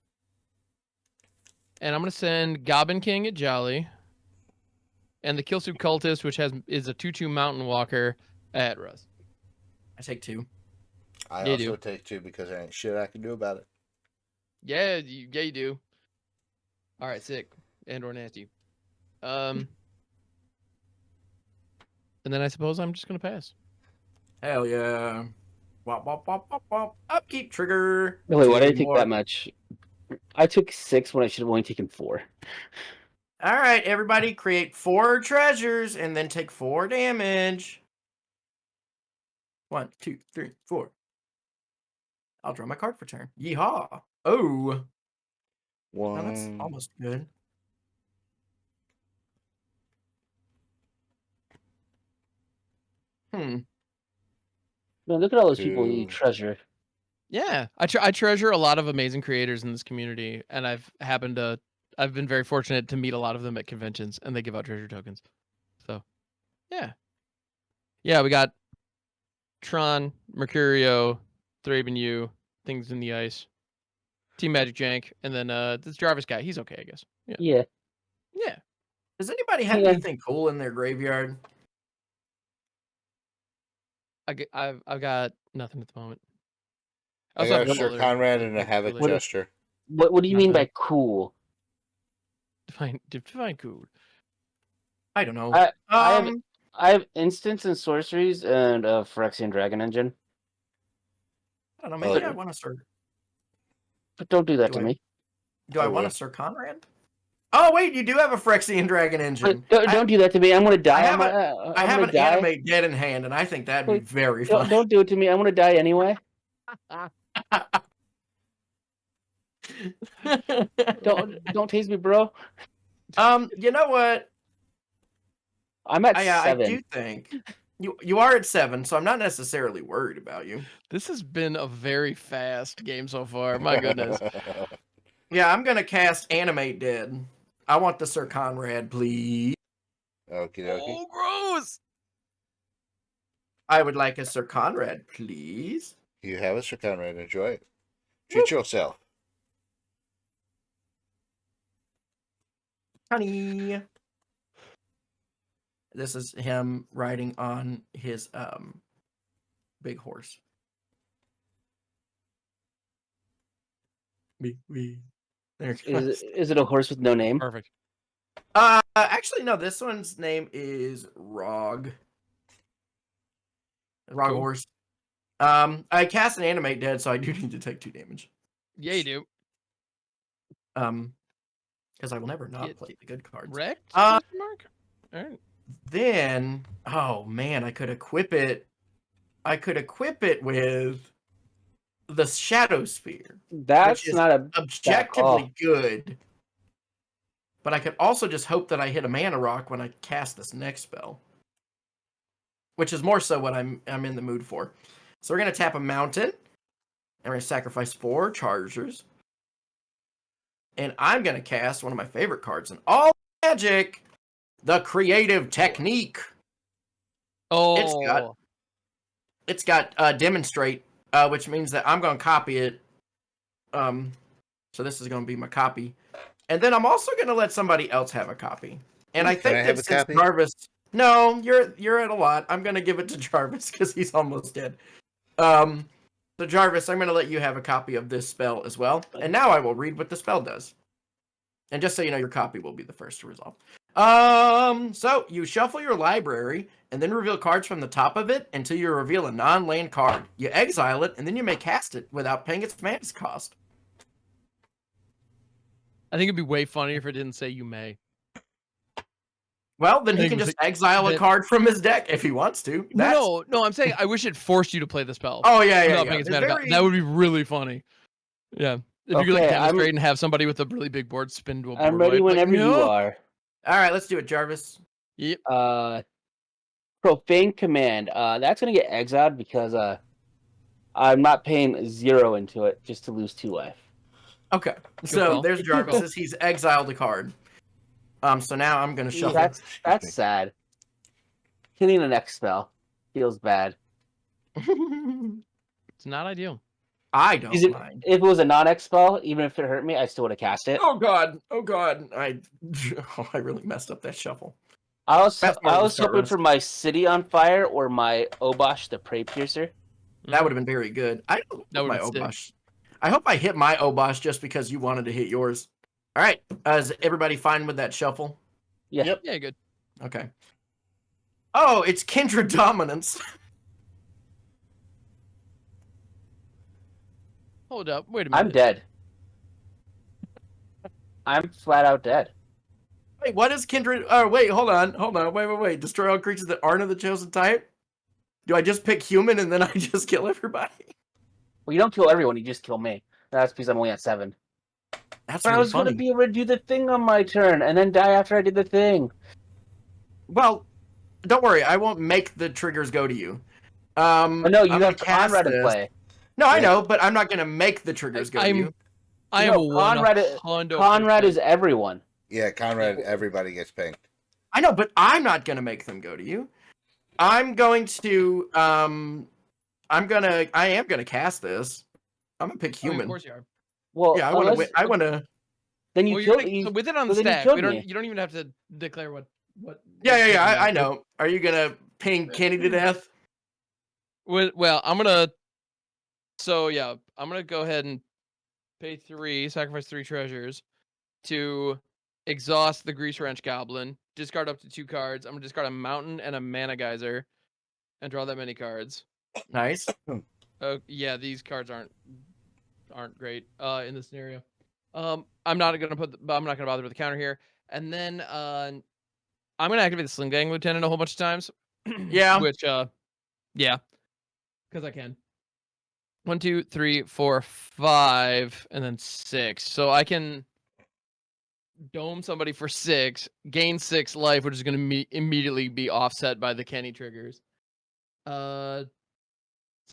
S2: And I'm gonna send Goblin King at Jolly. And the Killsuit Cultist, which is a 2/2 Mountain Walker at Russ.
S4: I take 2.
S1: I
S2: You
S1: also
S2: do.
S1: take 2 because there ain't shit I can do about it.
S2: Yeah, you do. All right, sick and or nasty. And then I suppose I'm just gonna pass.
S4: Hell yeah. Wop, wop, wop, wop, wop. Upkeep trigger.
S3: No, wait, why did I
S4: 2
S3: take
S4: more.
S3: that much? I took 6 when I should have only taken 4.
S4: All right, everybody, create 4 treasures and then take 4 damage. 1, 2, 3, 4. I'll draw my card for turn. Yeehaw. Oh, now that's
S1: 1.
S4: almost good.
S3: Man, look at all those people you
S1: 2.
S3: treasure.
S2: Yeah, I treasure a lot of amazing creators in this community, and I've been very fortunate to meet a lot of them at conventions, and they give out treasure tokens. So, yeah, we got Tron, Mercurio, Thraben U, Things in the Ice, Team Magic Jank, and then this Jarvis guy. He's okay, I guess.
S3: Yeah.
S2: Yeah.
S4: Does anybody have
S3: Yeah.
S4: anything cool in their graveyard?
S2: I've got nothing at the moment.
S1: I
S2: also
S1: got a
S2: have
S1: Sir
S2: Cooler,
S1: Conrad
S2: but
S1: and a
S2: that's
S1: Havoc
S2: foolish.
S1: Jester.
S3: What do you
S2: Not
S3: mean
S2: bad.
S3: by cool?
S2: Define cool.
S4: I don't know.
S3: I have instants and sorceries and a Phyrexian Dragon Engine.
S4: I don't know. Maybe
S1: Oh.
S4: I want to Sir.
S3: But don't do that
S4: Do
S3: to
S4: I-
S3: me.
S4: Do I
S1: I
S4: want
S1: would.
S4: to Sir Conrad? Oh wait, you do have a Phyrexian Dragon engine.
S3: But don't do that to me. I'm gonna die.
S4: I have
S3: I'm
S4: have
S3: gonna
S4: an
S3: die.
S4: animate dead in hand, and I think that'd be
S3: Wait,
S4: very fun.
S3: Don't do it to me. I'm gonna die anyway. Don't tease me, bro.
S4: You know what?
S3: I'm at
S4: I
S3: 7.
S4: do think you are at 7, so I'm not necessarily worried about you.
S2: This has been a very fast game so far. My goodness.
S4: Yeah, I'm gonna cast Animate Dead. I want the Sir Conrad, please.
S1: Okie dokie.
S2: Oh, gross!
S4: I would like a Sir Conrad, please.
S1: You have a Sir Conrad. Enjoy it. Treat yourself.
S4: Honey. This is him riding on his big horse. There it goes.
S3: Is it a horse with no name?
S2: Perfect.
S4: Actually, no. This one's name is Rog. Rog
S2: Cool.
S4: Horse. I cast an animate dead, so I do need to take 2 damage.
S2: Yeah, you do.
S4: Because I will never not
S2: Get
S4: play the good cards.
S2: Wrecked?
S4: Uh,
S2: Question mark? All right.
S4: Then, oh man, I could equip it. I could equip it with the Shadow Spear, which
S3: That's
S4: is
S3: not a bad
S4: objectively
S3: call.
S4: good. But I could also just hope that I hit a mana rock when I cast this next spell, which is more so what I'm in the mood for. So we're gonna tap a mountain, and we're gonna sacrifice 4 chargers, and I'm gonna cast one of my favorite cards in all Magic, the Creative Technique.
S2: Oh,
S4: It's got demonstrate, which means that I'm gonna copy it. So this is gonna be my copy. And then I'm also going to let somebody else have a copy. And I
S1: Can
S4: think
S1: I
S4: that
S1: have a
S4: since
S1: copy?
S4: Jarvis... No, you're at a lot. I'm going to give it to Jarvis because he's almost dead. So Jarvis, I'm going to let you have a copy of this spell as well. And now I will read what the spell does. And just so you know, your copy will be the first to resolve. So you shuffle your library and then reveal cards from the top of it until you reveal a non-land card. You exile it and then you may cast it without paying its mana cost.
S2: I think it'd be way funnier if it didn't say you may.
S4: Well, then he
S2: think
S4: can
S2: it was
S4: just exile a
S2: that-
S4: card from his deck if he wants to.
S2: No, I'm saying I wish it forced you to play the spell.
S4: Oh, yeah.
S2: Without paying its mana cost. That would be really funny. Yeah. If you could like
S3: Okay,
S2: demonstrate and have somebody with a really big board spin to a board
S3: I'm ready
S2: wipe,
S3: whenever
S2: like,
S3: you
S2: no.
S3: are.
S4: All right, let's do it, Jarvis.
S2: Yep.
S3: Profane Command. That's gonna get exiled because I'm not paying 0 into it just to lose 2 life.
S4: Okay, so
S2: call.
S4: there's
S2: Good call.
S4: Jarvis's. He's exiled a card. So now I'm gonna shuffle.
S3: That's
S1: me.
S3: sad. Killing the next spell feels bad.
S2: It's not ideal.
S4: I don't mind.
S3: If it was a non-X spell, even if it hurt me, I still would have cast it.
S4: Oh god. I really messed up that shuffle.
S3: I was
S4: Fast forward to
S3: hoping
S4: Jarvis.
S3: for my City on Fire or my Obosh the Prey Piercer.
S4: That would have been very good. I don't
S2: That
S4: know my
S2: would've been
S4: Obosh. I hope I hit my Obosh just because you wanted to hit yours. All right, is everybody fine with that shuffle?
S3: Yeah.
S1: Yep.
S2: Yeah, good.
S4: Okay. Oh, it's Kindred Dominance.
S2: Hold up. Wait a minute.
S3: I'm dead. I'm flat out dead.
S4: Wait, what is Kindred? Oh, wait, hold on. Wait. Destroy all creatures that aren't of the chosen type? Do I just pick human and then I just kill everybody?
S3: Well, you don't kill everyone, you just kill me. That's because I'm only at 7.
S4: That's
S3: But I
S4: really
S3: was
S4: funny.
S3: going to be able to do the thing on my turn and then die after I did the thing.
S4: Well, don't worry. I won't make the triggers go to you.
S3: Oh, no, you
S4: I'm
S3: have
S4: gonna cast
S3: Conrad to
S4: this.
S3: play.
S4: No, I know, but I'm not going to make the triggers go to you.
S2: I am
S3: Conrad,
S2: 100%.
S3: Conrad is everyone.
S1: Yeah, Conrad, everybody gets pinged.
S4: I know, but I'm not going to make them go to you. I'm going to, I am going to cast this. I'm going to pick
S2: I mean,
S4: human.
S2: of course you are.
S3: Well,
S4: Yeah, I want to.
S3: Then you
S2: Well,
S3: kill
S2: so with it on the
S3: then you
S2: stack,
S3: killed
S2: we don't.
S3: me.
S2: You don't even have to declare what.
S4: Yeah. I know. Are you gonna ping Kenny to death?
S2: Well, I'm gonna. So yeah, I'm gonna go ahead and pay 3, sacrifice 3 treasures to exhaust the Grease Wrench Goblin. Discard up to 2 cards. I'm gonna discard a Mountain and a Mana Geyser, and draw that many cards.
S4: Nice.
S2: Yeah, these cards aren't great in this scenario. I'm not gonna bother with the counter here, and then I'm gonna activate the Sling Gang Lieutenant a whole bunch of times.
S4: Yeah.
S2: Which yeah, because I can. 1, 2, 3, 4, 5, and then 6. So I can dome somebody for 6, gain 6 life, which is going to immediately be offset by the Kenny triggers. So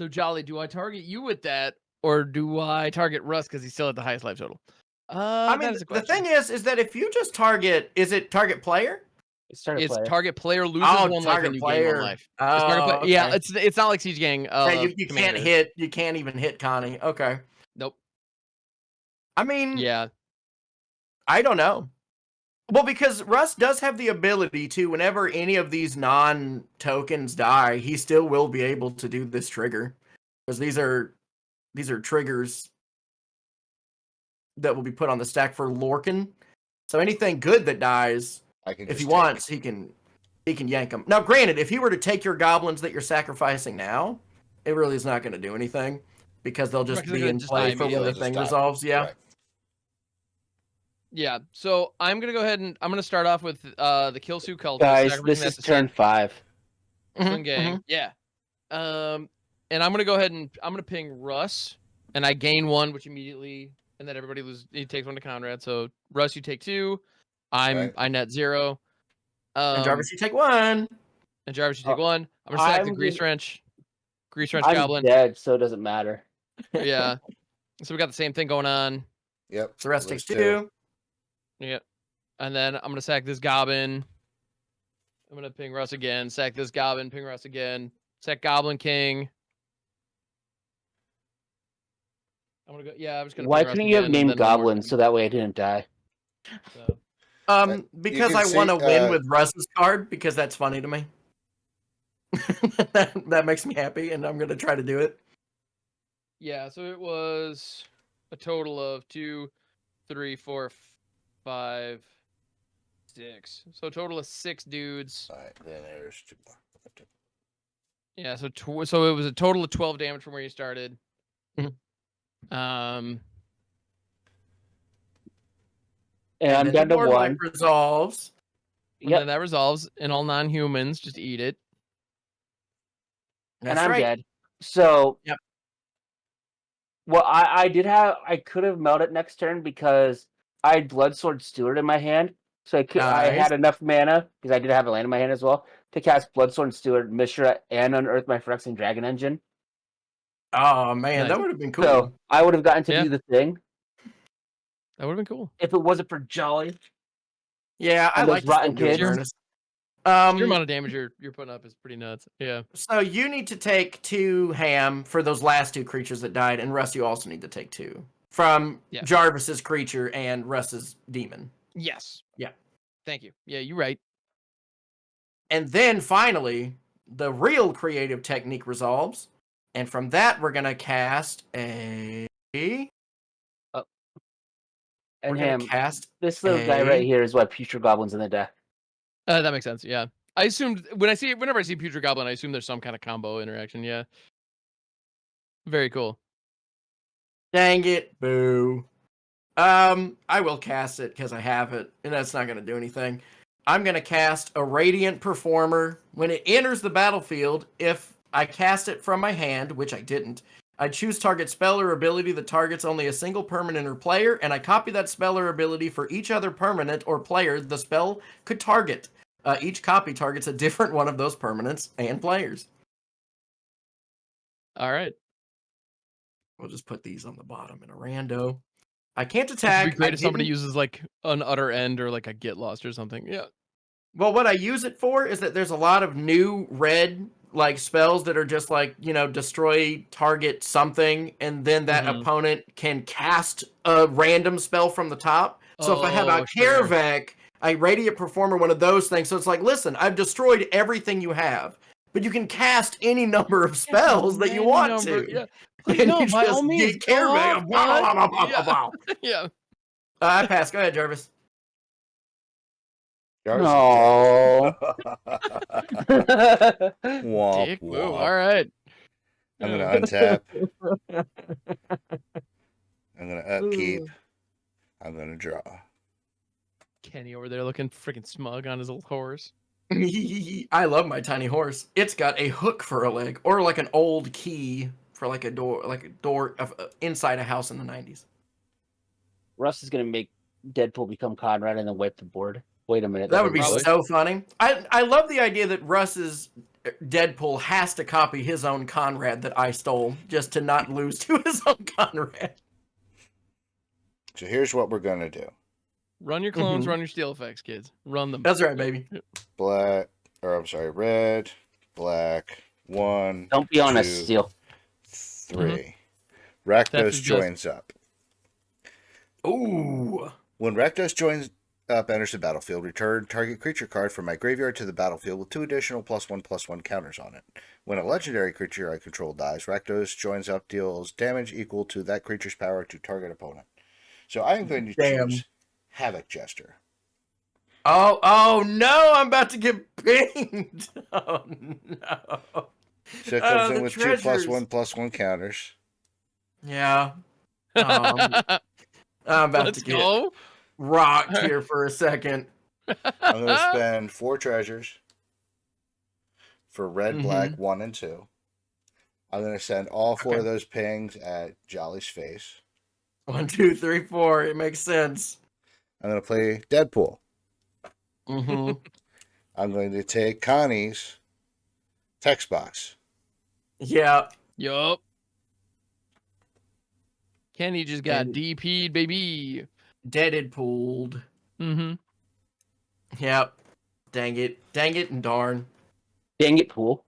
S2: Jolly, do I target you with that, or do I target Russ because he's still at the highest life total?
S4: I mean, the thing is that if you just target, is it target player?
S2: It's target player loses 1 life and you gain 1 life.
S4: Oh, okay.
S2: Yeah, it's not like Siege Gang.
S4: Yeah, you can't hit. You can't even hit Connie. Okay.
S2: Nope.
S4: I mean,
S2: yeah.
S4: I don't know. Well, because Russ does have the ability to, whenever any of these non-tokens die, he still will be able to do this trigger, because these are triggers that will be put on the stack for Lorcan. So anything good that dies,
S1: I can
S4: if he
S1: just
S4: wants, he can yank them. Now, granted, if he were to take your goblins that you're sacrificing now, it really is not going to do anything because they'll just
S2: Because they're
S4: be
S2: gonna
S4: in
S2: just die
S4: play for when
S2: immediately.
S4: the
S1: They'll just
S4: thing
S1: die.
S4: resolves. Yeah.
S1: Right.
S2: Yeah. So I'm gonna go ahead and I'm gonna start off with the Kill Sue Cultist.
S3: Guys,
S2: sacrificing
S3: this
S2: that
S3: is
S2: to
S3: turn 5.
S2: Swing Gang. Yeah. And I'm gonna go ahead and I'm gonna ping Russ, and I gain 1, which immediately, and then everybody he takes 1 to Conrad. So Russ, you take 2.
S1: Right.
S2: I net 0.
S4: And Jarvis, you take 1.
S2: And Jarvis, you take 1. I'm gonna sack the Grease Wrench. Grease Wrench
S3: I'm
S2: Goblin.
S3: dead, so it doesn't matter.
S2: Yeah. So we got the same thing going on.
S1: Yep.
S4: The rest
S1: lose
S4: takes 2.
S2: Yep. And then I'm gonna sack this Goblin. I'm gonna ping Russ again. Sack this Goblin. Ping Russ again. Sack Goblin King. I'm gonna go. Yeah, I'm just gonna
S3: Why
S2: ping Russ
S3: couldn't you have
S2: again, and
S3: named
S2: then 1 more
S3: Goblin
S2: time.
S3: so that way I didn't die?
S2: So.
S4: Because
S1: can
S4: I want to
S1: see,
S4: win with Russ's card because that's funny to me. that makes me happy, and I'm gonna try to do it.
S2: Yeah, so it was a total of 2, 3, 4, 5, 6. So a total of 6 dudes.
S1: All right. Then there's 2 more.
S2: Yeah, so it was a total of 12 damage from where you started.
S4: Mhm.
S2: Um,
S3: And I'm
S4: then
S3: down
S4: the
S3: to
S4: board wipe
S3: 1.
S4: resolves.
S2: and
S3: Yep,
S2: then that resolves, and all non-humans just eat it.
S4: That's
S3: and I'm
S4: right.
S3: dead. So,
S4: Yep.
S3: well, I could have melted next turn because I had Bloodsword Steward in my hand. So I
S4: Nice.
S3: had enough mana, because I did have a land in my hand as well, to cast Bloodsword Steward, Mishra, and Unearth my Phyrexian Dragon Engine.
S4: Oh man,
S2: Nice.
S4: that would have been cool.
S3: So I would have gotten to
S2: Yeah.
S3: do the thing
S2: That would have been cool.
S3: if it wasn't for Jolly.
S4: Yeah, I
S3: And those
S4: like to
S3: rotten
S4: think do it,
S3: kids.
S4: Ernest.
S2: Sheer amount of damage you're putting up is pretty nuts. Yeah.
S4: So you need to take 2 ham for those last 2 creatures that died, and Russ, you also need to take 2 from
S2: Yeah.
S4: Jarvis's creature and Russ's demon.
S2: Yes.
S4: Yeah.
S2: Thank you. Yeah, you're right.
S4: And then finally, the real creative technique resolves, and from that we're gonna cast a.
S3: And
S4: We're gonna
S3: him,
S4: cast
S3: this little guy right here is why Putrid Goblin's in the deck.
S2: That makes sense. Yeah. I assumed whenever I see Putrid Goblin, I assume there's some kind of combo interaction. Yeah. Very cool.
S4: Dang it, boo. I will cast it because I have it, and that's not gonna do anything. I'm gonna cast a Radiant Performer. When it enters the battlefield, if I cast it from my hand, which I didn't, I choose target spell or ability that targets only a single permanent or player, and I copy that spell or ability for each other permanent or player the spell could target. Each copy targets a different one of those permanents and players.
S2: All right.
S4: We'll just put these on the bottom in a rando. I can't
S2: It would
S4: attack.
S2: be great if somebody
S4: didn't-
S2: uses like an utter end or like a get lost or something. Yeah.
S4: Well, what I use it for is that there's a lot of new red like spells that are just like, destroy target something, and then that
S2: Mhm.
S4: opponent can cast a random spell from the top. So if I have a
S2: sure.
S4: Kaervek, I Radiant Performer one of those things. So it's like, listen, I've destroyed everything you have, but you can cast any number of spells that you
S2: Any
S4: want
S2: number,
S4: to.
S2: yeah.
S4: And
S2: No,
S4: you
S2: by all
S4: just
S2: means,
S4: get
S2: go
S4: Kaervek.
S2: off,
S4: Blah, blah, blah, blah,
S2: bud.
S4: blah, blah.
S2: Yeah.
S4: I pass. Go ahead, Jarvis.
S1: Jarvis
S3: No.
S1: Womp
S2: Dick move.
S1: womp.
S2: All right.
S1: I'm gonna untap. I'm gonna upkeep. I'm gonna draw.
S2: Kenny over there looking freaking smug on his little horse.
S4: I love my tiny horse. It's got a hook for a leg, or like an old key for like a door of, inside a house in the 90s.
S3: Russ is gonna make Deadpool become Conrad and then wipe the board. Wait a minute.
S4: That would be
S2: Probably.
S4: so funny. I love the idea that Russ's Deadpool has to copy his own Conrad that I stole just to not lose to his own Conrad.
S1: So here's what we're gonna do.
S2: Run your clones,
S4: Mhm.
S2: run your steel effects, kids. Run them.
S4: That's right, baby.
S1: Red, black, 1.
S3: Don't be honest,
S1: 2,
S3: Steel.
S1: 3.
S2: Theft
S1: Rakdos
S2: is
S1: joins up.
S4: Ooh.
S1: When Rakdos joins up, enters the battlefield, return target creature card from my graveyard to the battlefield with 2 additional +1/+1 counters on it. When a legendary creature I control dies, Rakdos joins up, deals damage equal to that creature's power to target opponent. So I'm going to
S4: Damn.
S1: choose Havoc Jester.
S4: Oh no! I'm about to get pinged. Oh no!
S1: So it comes in
S4: The
S1: with
S4: treasures.
S1: 2+1/+1 counters.
S4: Yeah. I'm about
S2: Let's
S4: to get
S2: go.
S4: rocked here for a second.
S1: I'm going to spend 4 treasures for red, black,
S4: Mhm.
S1: 1 and 2. I'm going to send all 4
S4: Okay.
S1: of those pings at Jolly's face.
S4: 1, 2, 3, 4. It makes sense.
S1: I'm going to play Deadpool.
S4: Mm-hmm.
S1: I'm going to take Connie's text box.
S4: Yeah.
S2: Yup. Kenny just got
S4: And
S2: DP'd, baby.
S4: deaded pooled.
S2: Mm-hmm.
S4: Yep. Dang it. Dang it and darn.
S3: Dang it, pool.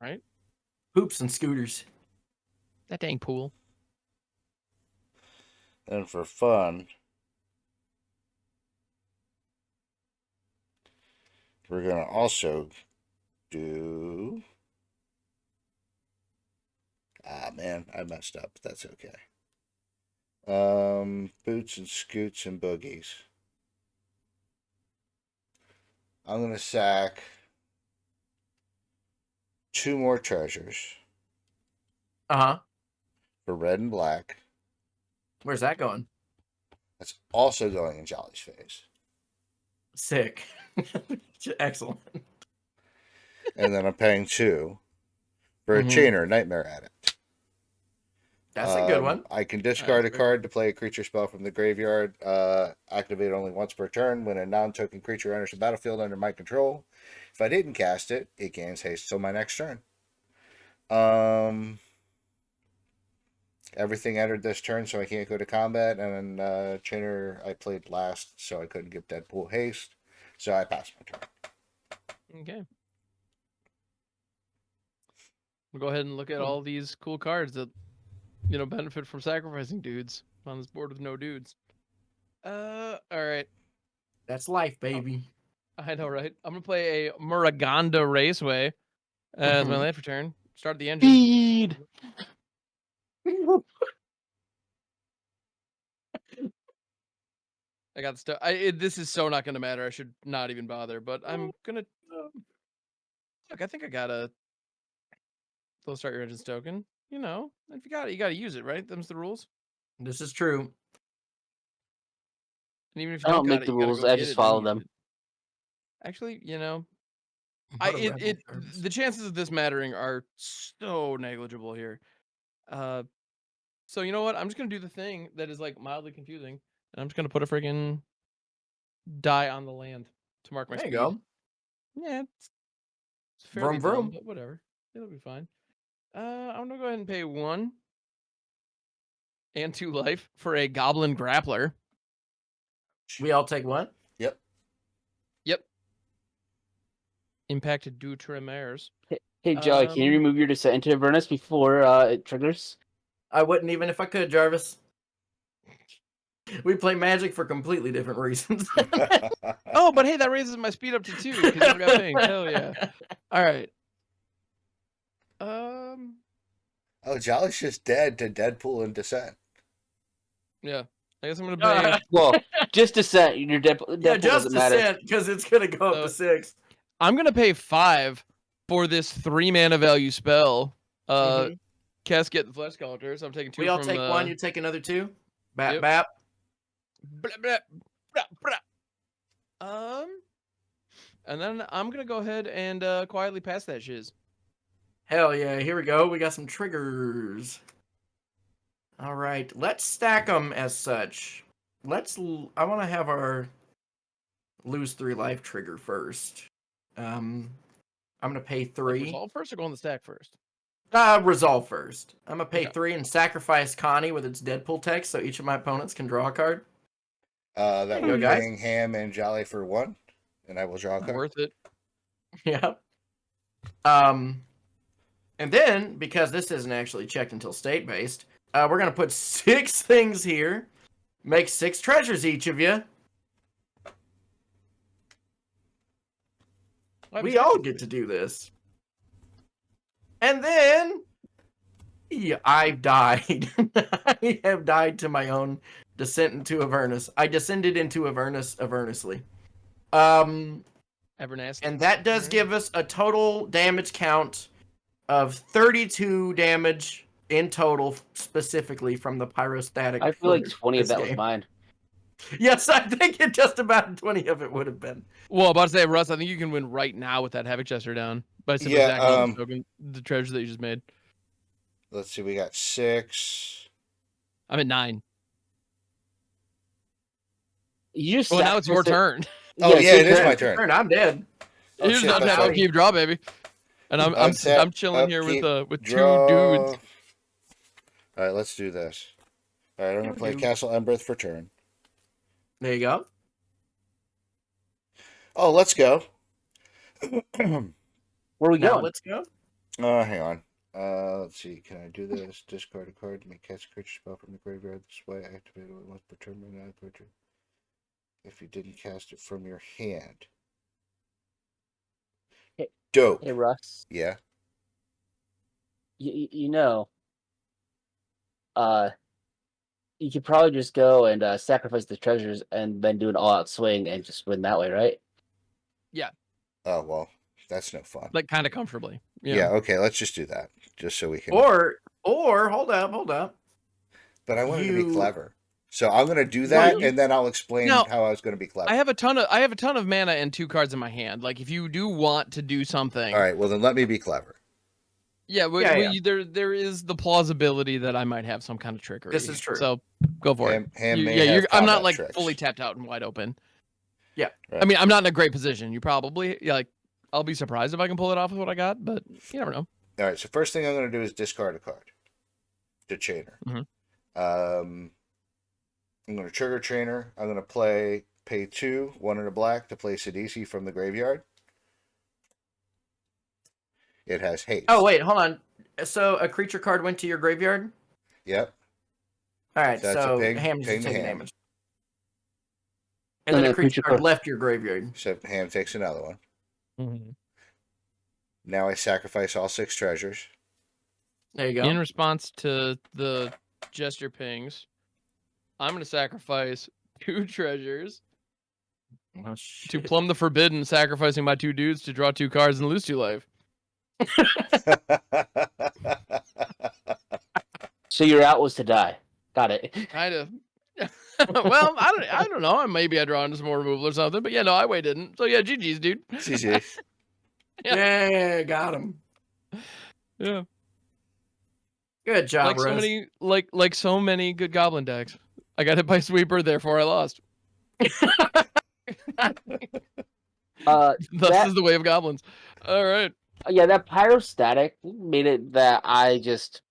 S2: Right?
S4: Hoops and scooters.
S2: That dang pool.
S1: And for fun, we're going to also do... Ah, man, I messed up. That's okay. Boots and scoots and boogies. I'm going to sack 2 more treasures
S4: Uh-huh.
S1: for red and black.
S4: Where's that going?
S1: That's also going in Jolly's face.
S4: Sick. Excellent.
S1: And then I'm paying 2 for a
S4: Mhm.
S1: Chainer Nightmare Addict.
S4: That's a good one.
S1: I can discard a
S2: That's
S1: card to play a creature spell from the graveyard. Activate only once per turn when a non-token creature enters the battlefield under my control. If I didn't cast it, it gains haste till my next turn. Everything entered this turn, so I can't go to combat. And then Chainer I played last, so I couldn't give Deadpool haste. So I passed my turn.
S2: Okay. We'll go ahead and look at all these cool cards that, benefit from sacrificing dudes on this board with no dudes. All right.
S4: That's life, baby.
S2: I know, right? I'm gonna play a Muraganda Raceway as my land for turn. Start the engine.
S3: Speed.
S2: I got the stuff. This is so not gonna matter. I should not even bother. But I'm gonna look. I think I got a. They'll start your engine's token. If you got it, you gotta use it, right? Them's the rules.
S4: This is true.
S2: And even if you
S3: I
S2: don't
S3: don't
S2: got
S3: make
S2: it,
S3: the
S2: you gotta
S3: rules.
S2: go
S3: I
S2: get
S3: just
S2: it and
S3: follow
S2: use
S3: them.
S2: it. Actually,
S4: What a rebel, Jarvis.
S2: the chances of this mattering are so negligible here. So you know what? I'm just gonna do the thing that is like mildly confusing, and I'm just gonna put a freaking die on the land to mark my
S4: There you
S2: speed.
S4: go.
S2: Yeah, it's fairly
S4: Vroom, vroom.
S2: dumb, but whatever. It'll be fine. I'm gonna go ahead and pay 1 and 2 life for a Goblin Grappler.
S4: We all take one?
S1: Yep.
S2: Yep. Impacted due tremors.
S3: Hey, Jolly, can you remove your descent into Avernus before it triggers?
S4: I wouldn't even if I could, Jarvis. We play Magic for completely different reasons.
S2: Oh, but hey, that raises my speed up to 2 because you forgot paying. Hell yeah! All right.
S1: Oh, Jolly's just dead to Deadpool and Descent.
S2: Yeah. I guess I'm gonna pay.
S3: Well, just descent. Your Deadpool
S4: Yeah, just
S3: doesn't matter.
S4: descent because it's gonna go up to 6.
S2: I'm gonna pay 5 for this 3 mana value spell.
S4: Mhm.
S2: Keskit the Flesh Sculptor. So I'm taking 2
S4: We all
S2: from.
S4: take one. You take another 2. Bap
S2: Yep.
S4: bap.
S2: Blah, blah, blah, blah. And then I'm gonna go ahead and quietly pass that shiz.
S4: Hell yeah! Here we go. We got some triggers. All right, let's stack them as such. I want to have our lose 3 life trigger first. I'm gonna pay 3.
S2: Resolve first or go on the stack first?
S4: Resolve first. I'm gonna pay
S2: Okay.
S4: 3 and sacrifice Connie with its Deadpool text, so each of my opponents can draw a card.
S1: That
S4: Go,
S1: we're
S4: guys.
S1: paying Ham and Jolly for 1, and I will draw a card.
S2: Worth it.
S4: Yeah. And then because this isn't actually checked until state based, we're gonna put 6 things here. Make 6 treasures each of you. We all get to do this. And then I've died. I have died to my own Descent into Avernus. I descended into Avernus Avernously.
S2: Evernast.
S4: And that does give us a total damage count of 32 damage in total, specifically from the pyrostatic.
S3: I feel like
S4: killer
S3: 20 of
S4: this
S3: that was
S4: game.
S3: mine.
S4: Yes, I think it just about 20 of it would have been.
S2: Well, about to say, Russ, I think you can win right now with that Havoc Chester down by simply sacking the treasure that you just made.
S1: Let's see, we got 6.
S2: I'm at 9.
S3: You just
S2: Well, now it's your turn.
S1: Oh, yeah, it is
S3: your
S1: my
S3: turn.
S1: turn.
S4: I'm dead.
S1: Oh,
S2: Here's
S1: shit,
S2: not
S1: that's
S2: have
S1: right.
S2: upkeep draw, baby. And I'm
S1: Untap,
S2: chilling here
S1: upkeep,
S2: with
S1: draw.
S2: 2 dudes.
S1: All right, let's do this. All right, I'm going to play Castle Emberth for turn.
S4: There you go.
S1: Oh, let's go.
S3: Where are we
S4: Now
S3: going?
S4: let's go.
S1: Hang on. Let's see. Can I do this? Discard a card to make cast a creature spell from the graveyard this way. Activate it once per turn. If you didn't cast it from your hand. Dope.
S3: Hey, Russ.
S1: Yeah.
S3: You know, you could probably just go and sacrifice the treasures and then do an all-out swing and just win that way, right?
S1: Oh, well, that's no fun.
S2: Like, kind of comfortably.
S1: Yeah, okay, let's just do that. Just so we can.
S4: Or hold up.
S1: But I wanted to be clever. So I'm going to do that, and then I'll explain how I was going to be clever.
S2: I have a ton of mana and 2 cards in my hand. Like, if you do want to do something.
S1: All right, well, then let me be clever.
S2: Yeah, there is the plausibility that I might have some kind of trickery.
S4: This is true.
S2: So go for it.
S1: I'm
S2: not like
S1: tricks.
S2: fully tapped out and wide open.
S4: Yeah.
S1: Right.
S2: I mean, I'm not in a great position. You probably I'll be surprised if I can pull it off with what I got, but you never know.
S1: All right, so first thing I'm going to do is discard a card to Chainer.
S2: Mhm.
S1: I'm going to trigger Chainer. I'm going to pay 2, 1 in a black to play Sidisi from the graveyard. It has haste.
S4: Oh, wait, hold on. So a creature card went to your graveyard?
S1: Yep.
S4: All right,
S1: That's
S4: so
S1: a ping,
S4: Ham's
S1: ping to
S4: taking
S1: Ham.
S4: damage. And then a creature card left your graveyard.
S1: So Ham takes another one.
S2: Mm-hmm.
S1: Now I sacrifice all 6 treasures.
S4: There you go.
S2: In response to the gesture pings, I'm going to sacrifice 2 treasures
S4: Oh,
S2: to plumb the forbidden, sacrificing my 2 dudes to draw 2 cards and lose 2 life.
S3: So your out was to die. Got it.
S2: Kind of. Well, I don't know. Maybe I draw into some more removal or something, but yeah, no, I didn't. So yeah, GG's, dude.
S1: GG.
S4: Yeah, got him.
S2: Yeah.
S4: Good job,
S2: Like so
S4: Russ.
S2: many, like so many good goblin decks. I got hit by Sweeper, therefore I lost. Thus is the way of goblins. All right.
S3: Yeah, that pyrostatic made it that I just.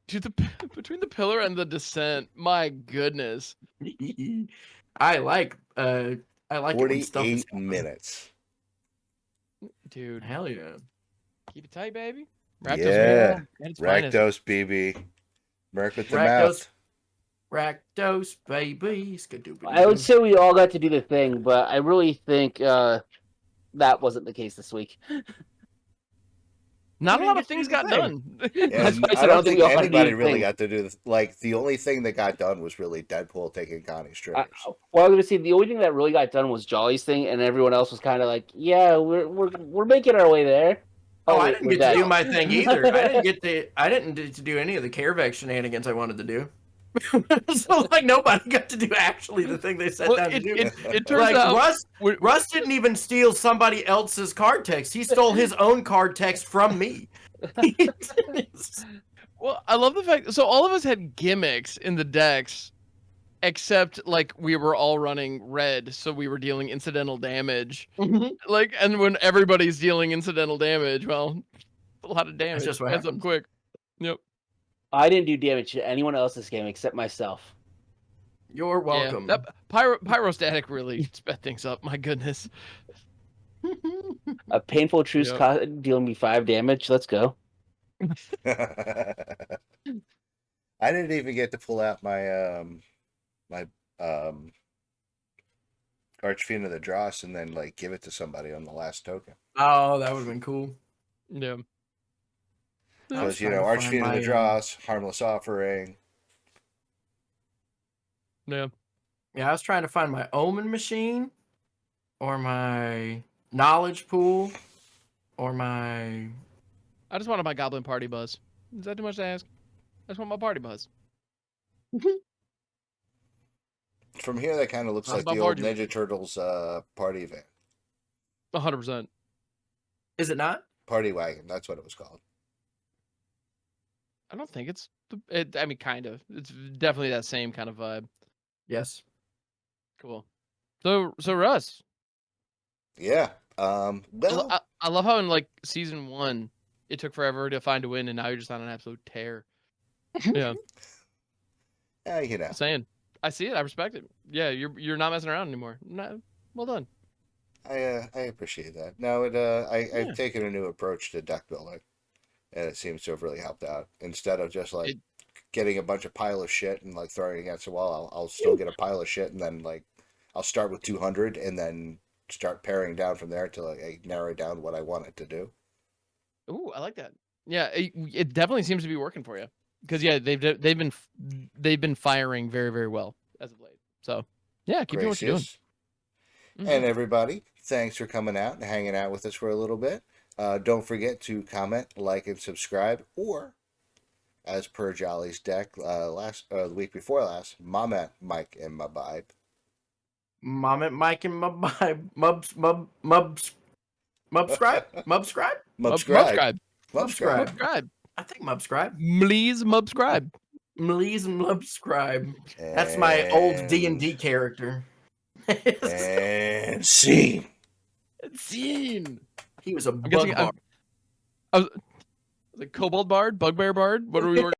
S2: Dude, between the pillar and the descent, my goodness.
S4: I like it when stuff is
S1: 48 minutes.
S2: Dude,
S4: Hell yeah.
S2: keep it tight, baby. Rakdos
S1: Yeah.
S2: at its finest.
S1: Rakdos, BB. Merc with the
S4: Rakdos.
S1: mouth.
S4: Rakdos, baby.
S3: I would say we all got to do the thing, but I really think that wasn't the case this week.
S2: Not a lot of things got done.
S1: And I don't think anybody really got to do this. Like, the only thing that got done was really Deadpool taking Connie's triggers.
S3: Well, I was gonna say the only thing that really got done was Jolly's thing, and everyone else was kind of like, "Yeah, we're making our way there."
S4: Oh, I didn't get to do my thing either. I didn't get to do any of the Kaervek shenanigans I wanted to do. So like nobody got to do actually the thing they set down to do.
S2: It turns out
S4: Russ didn't even steal somebody else's card text. He stole his own card text from me.
S2: Well, I love the fact. So all of us had gimmicks in the decks, except like we were all running red, so we were dealing incidental damage. Like, and when everybody's dealing incidental damage, well, a lot of damage.
S4: That's just what
S2: Ends up
S4: happens.
S2: quick. Yep.
S3: I didn't do damage to anyone else's game except myself.
S4: You're welcome.
S2: Yeah, that pyrostatic really sped things up. My goodness.
S3: A painful truce dealing me 5 damage. Let's go.
S1: I didn't even get to pull out my Archfiend of the Dross and then like give it to somebody on the last token.
S4: Oh, that would have been cool.
S2: Yeah.
S1: Because Archfiend of the Dross, Harmless Offering.
S2: Yeah.
S4: Yeah, I was trying to find my omen machine, or my knowledge pool, or my.
S2: I just wanted my goblin party buzz. Is that too much to ask? I just want my party buzz.
S1: From here, that kind of looks
S2: I'm
S1: like
S2: about
S1: the old
S2: party.
S1: Ninja Turtles party van.
S2: 100%.
S4: Is it not?
S1: Party wagon. That's what it was called.
S2: I don't think it's. I mean, kind of. It's definitely that same kind of vibe.
S4: Yes.
S2: Cool. So Russ,
S1: Yeah.
S2: I,
S1: Well,
S2: I love how in like season 1, it took forever to find a win, and now you're just on an absolute tear. Yeah.
S1: you know,
S2: Saying. I see it. I respect it. Yeah, you're not messing around anymore. Well done.
S1: I appreciate that. No,
S2: Yeah.
S1: I've taken a new approach to deck building, and it seems to have really helped out. Instead of just like
S2: It,
S1: getting a bunch of pile of shit and like throwing it against the wall, I'll still get a pile of shit, and then like I'll start with 200 and then start paring down from there till like, I narrow down what I want it to do.
S2: ooh, I like that. Yeah, it definitely seems to be working for you. Because yeah, they've been firing very, very well as of late. So yeah, keep doing what you're doing.
S1: Gracious.
S2: Mhm.
S1: And everybody, thanks for coming out and hanging out with us for a little bit. Don't forget to comment, like, and subscribe. Or, as per Jolly's deck the week before last, Mama, Mike, and Mabibe.
S4: Mom and Mike and Mubscribe? Mubscribe?
S1: Mubscribe.
S2: Mubscribe.
S1: Mubscribe.
S2: Mubscribe.
S4: I think Mubscribe.
S2: Please Mubscribe.
S4: Please Mubscribe. That's my old D&D character.
S1: And scene.
S2: Scene.
S4: He was a
S2: I'm guessing.
S4: bug bar.
S2: I was like Kobold Bard, Bugbear Bard. What are we working?